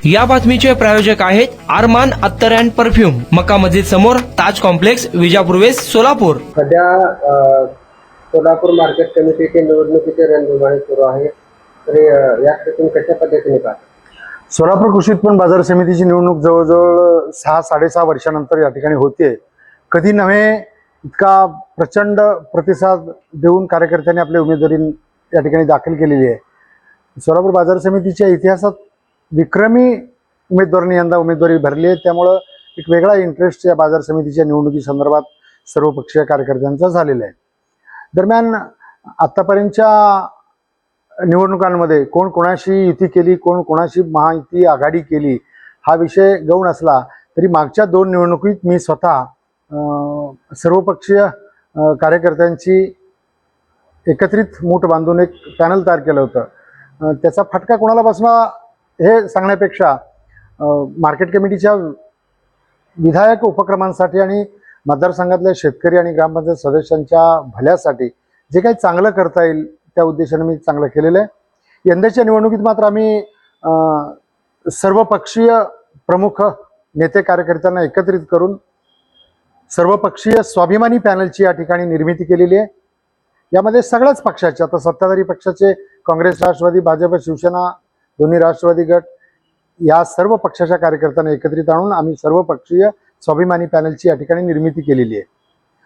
या बातमीचे प्रायोजक आहेत आरमान अत्तर अँड परफ्यूम, मक्का मस्जिद समोर, ताज कॉम्प्लेक्स, विजापूर वेस्ट, सोलापूर. सध्या सोलापूर मार्केट कमिटीचे निवडणुकीचे रणधुमाळी सुरू आहे. तर यात तुम्ही कशा पद्धतीने पाहता? सोलापूर कृषी उत्पन्न बाजार समितीची निवडणूक जवळजवळ 6-6.5 वर्षानंतर या ठिकाणी होते. कधी नव्हे इतका प्रचंड प्रतिसाद देऊन कार्यकर्त्यांनी आपली उमेदवारी या ठिकाणी दाखल केलेली आहे. सोलापूर बाजार समितीच्या इतिहासात विक्रमी उमेदवारांनी यंदा उमेदवारी भरली आहे. त्यामुळं एक वेगळा इंटरेस्ट या बाजार समितीच्या निवडणुकी संदर्भात सर्वपक्षीय कार्यकर्त्यांचा झालेला आहे. दरम्यान आतापर्यंतच्या निवडणुकांमध्ये कोण कोणाशी युती केली, कोण कोणाशी महायुती आघाडी केली हा विषय गौण असला तरी मागच्या 2 निवडणुकीत मी स्वतः सर्वपक्षीय कार्यकर्त्यांची एकत्रित मूठ बांधून एक पॅनल तयार केलं होतं. त्याचा फटका कोणाला बसला हे सांगण्यापेक्षा मार्केट कमिटीच्या विधायक उपक्रमांसाठी आणि मतदारसंघातल्या शेतकरी आणि ग्रामपंचायत सदस्यांच्या भल्यासाठी जे काही चांगलं करता येईल त्या उद्देशाने मी चांगलं केलेलं आहे. यंदाच्या निवडणुकीत मात्र आम्ही सर्वपक्षीय प्रमुख नेते कार्यकर्त्यांना एकत्रित करून सर्वपक्षीय स्वाभिमानी पॅनलची या ठिकाणी निर्मिती केलेली आहे. यामध्ये सगळ्याच पक्षाचे, आता सत्ताधारी पक्षाचे काँग्रेस, राष्ट्रवादी, भाजप, शिवसेना, दोन्ही राष्ट्रवादी गट या सर्व पक्षाच्या कार्यकर्त्यांना एकत्रित आणून आम्ही सर्वपक्षीय स्वाभिमानी पॅनलची या ठिकाणी निर्मिती केलेली आहे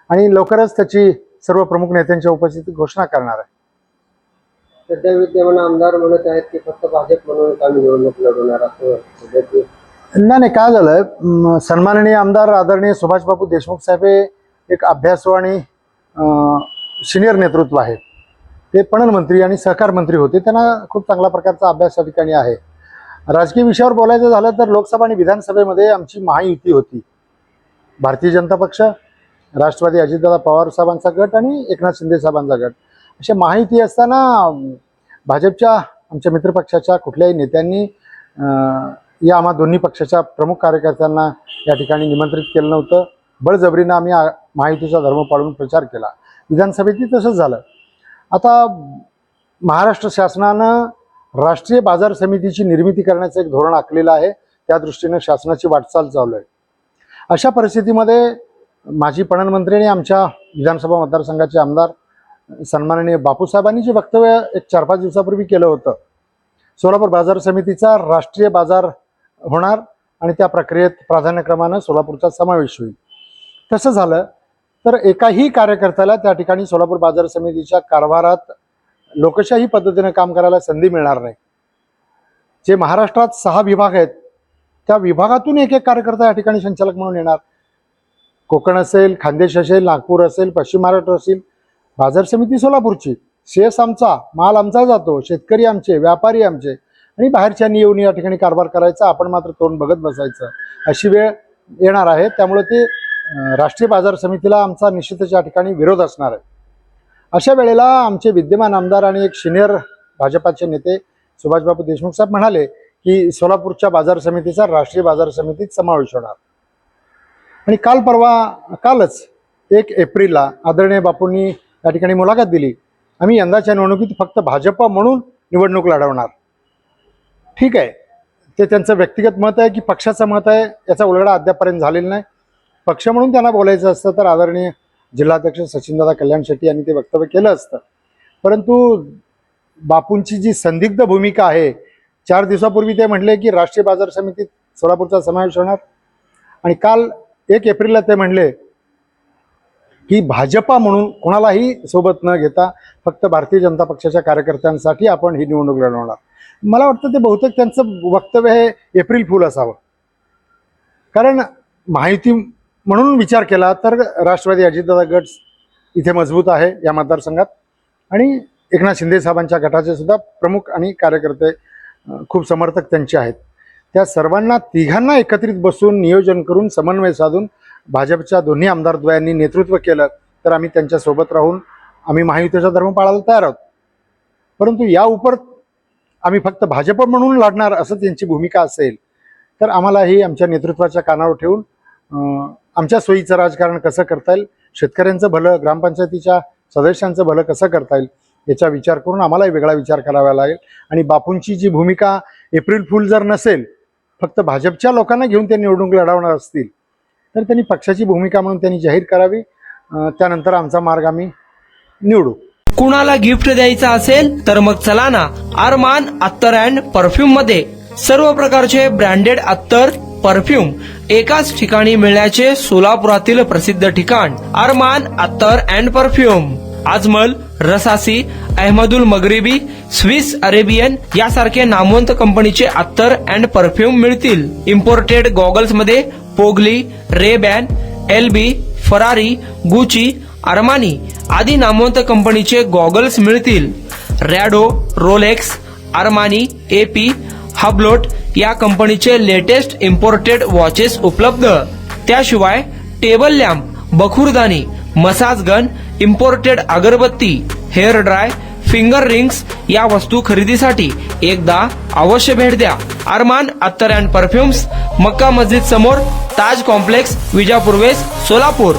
आणि लवकरच त्याची सर्व प्रमुख नेत्यांच्या उपस्थितीत घोषणा करणार आहे. सध्या विद्यमान आमदार म्हणत आहेत की फक्त भाजप म्हणून आम्ही निवडणूक लढवणार असं. नाही, काय झालं, सन्माननीय आमदार आदरणीय सुभाषबाबू देशमुख साहेब हे एक अभ्यासू आणि सिनियर नेतृत्व आहे. ते पणन मंत्री आणि सहकार मंत्री होते. त्यांना खूप चांगल्या प्रकारचा अभ्यास या ठिकाणी आहे. राजकीय विषयावर बोलायचं झालं तर लोकसभा आणि विधानसभेमध्ये आमची महायुती होती. भारतीय जनता पक्ष, राष्ट्रवादी अजितदादा पवार साहेबांचा गट आणि एकनाथ शिंदे साहेबांचा गट अशा महायुती असताना भाजपच्या आमच्या मित्रपक्षाच्या कुठल्याही नेत्यांनी या आम्हा दोन्ही पक्षाच्या प्रमुख कार्यकर्त्यांना या ठिकाणी निमंत्रित केलं नव्हतं. बळजबरीनं आम्ही महायुतीचा धर्म पाळून प्रचार केला. विधानसभेतही तसंच झालं. आता महाराष्ट्र शासनानं राष्ट्रीय बाजार समितीची निर्मिती करण्याचं एक धोरण आखलेलं आहे. त्या दृष्टीनं शासनाची वाटचाल चालू आहे. अशा परिस्थितीमध्ये माजी पणन मंत्री आणि आमच्या विधानसभा मतदारसंघाचे आमदार सन्माननीय बापूसाहेबांनी जे वक्तव्य एक 4-5 दिवसापूर्वी केलं होतं, सोलापूर बाजार समितीचा राष्ट्रीय बाजार होणार आणि त्या प्रक्रियेत प्राधान्यक्रमानं सोलापूरचा समावेश होईल. तसं झालं तर एकाही कार्यकर्त्याला त्या ठिकाणी सोलापूर बाजार समितीच्या कारभारात लोकशाही पद्धतीने काम करायला संधी मिळणार नाही. जे महाराष्ट्रात 6 विभाग आहेत त्या विभागातून एक कार्यकर्ता या ठिकाणी संचालक म्हणून येणार. कोकण असेल, खानदेश असेल, नागपूर असेल, पश्चिम महाराष्ट्र असेल, बाजार समिती सोलापूरची, शेस आमचा, माल आमचा जातो, शेतकरी आमचे, व्यापारी आमचे आणि बाहेरच्यांनी येऊन या ठिकाणी कारभार करायचा, आपण मात्र तोंड बघत बसायचं, अशी वेळ येणार आहे. त्यामुळे ते राष्ट्रीय बाजार समितीला आमचा निश्चितच या ठिकाणी विरोध असणार आहे. अशा वेळेला आमचे विद्यमान आमदार आणि एक सिनियर भाजपाचे नेते सुभाषबाबू देशमुख साहेब म्हणाले की सोलापूरच्या बाजार समितीचा राष्ट्रीय बाजार समितीत समावेश होणार. आणि कालच 1 एप्रिलला आदरणीय बापूंनी या ठिकाणी मुलाखत दिली, आम्ही यंदाच्या निवडणुकीत फक्त भाजप म्हणून निवडणूक लढवणार. ठीक आहे, ते त्यांचं व्यक्तिगत मत आहे की पक्षाचं मत आहे याचा उलगडा अद्यापपर्यंत झालेला नाही. पक्ष म्हणून त्यांना बोलायचं असतं तर आदरणीय जिल्हाध्यक्ष सचिनदादा कल्याण शेट्टी यांनी ते वक्तव्य केलं असतं. परंतु बापूंची जी संदिग्ध भूमिका आहे, 4 दिवसापूर्वी ते म्हटले की राष्ट्रीय बाजार समितीत सोलापूरचा समावेश होणार आणि काल 1 एप्रिलला ते म्हणले की भाजपा म्हणून कोणालाही सोबत न घेता फक्त भारतीय जनता पक्षाच्या कार्यकर्त्यांसाठी आपण ही निवडणूक लढवणार. मला वाटतं ते बहुतेक त्यांचं वक्तव्य हे एप्रिल फूल असावं. कारण महायुती म्हणून विचार केला तर राष्ट्रवादी अजितदादा गट इथे मजबूत आहे या मतदारसंघात आणि एकनाथ शिंदे साहेबांच्या गटाचे सुद्धा प्रमुख आणि कार्यकर्ते खूप समर्थक त्यांचे आहेत. त्या सर्वांना तिघांना एकत्रित बसून नियोजन करून समन्वय साधून भाजपच्या दोन्ही आमदारद्वयांनी नेतृत्व केलं तर आम्ही त्यांच्यासोबत राहून आम्ही महायुतीचा धर्म पाळायला तयार आहोत. परंतु या उपर आम्ही फक्त भाजप म्हणून लढणार असं त्यांची भूमिका असेल तर आम्हालाही आमच्या नेतृत्वाच्या कानावर ठेवून आमच्या सोयीचं राजकारण कसं करता येईल, शेतकऱ्यांचं भलं, ग्रामपंचायतीच्या सदस्यांचं भलं कसं करता येईल याचा विचार करून आम्हालाही वेगळा विचार करावा लागेल. आणि बापूंची जी भूमिका एप्रिल फूल जर नसेल फक्त भाजपच्या लोकांना घेऊन ते निवडणूक लढवणार असतील तर त्यांनी पक्षाची भूमिका म्हणून त्यांनी जाहीर करावी. त्यानंतर आमचा मार्ग आम्ही निवडू. कुणाला गिफ्ट द्यायचं असेल तर मग चला ना अरमान अत्तर अँड परफ्यूम मध्ये सर्व प्रकारचे ब्रँडेड अत्तर परफ्यूम एकाच ठिकाणी मिळण्याचे सोलापुरातील प्रसिद्ध ठिकाण Armaan Attar and perfume. Ajmal, Rasasi, Ahmed Al Maghribi, Swiss Arabian यासारखे नामवंत कंपनीचे अत्तर अँड परफ्यूम मिळतील. इम्पोर्टेड गॉगल्स मध्ये पोगली, Ray Ban, LV, Ferrari, Gucci, Armani आदी नामवंत कंपनीचे गॉगल्स मिळतील. Rado, Rolex, Armani, AP, Hublot या कंपनीचे लेटेस्ट इम्पोर्टेड वॉचेस उपलब्ध. त्याशिवाय टेबल लॅम्प, बखुरदानी, मसाज गन, इम्पोर्टेड अगरबत्ती, हेअर ड्राय, फिंगर रिंग्स या वस्तू खरेदीसाठी एकदा अवश्य भेट द्या. अरमान अत्तर अँड परफ्युम्स, मक्का मस्जिद समोर, ताज कॉम्प्लेक्स, विजापूर वेस्ट, सोलापूर.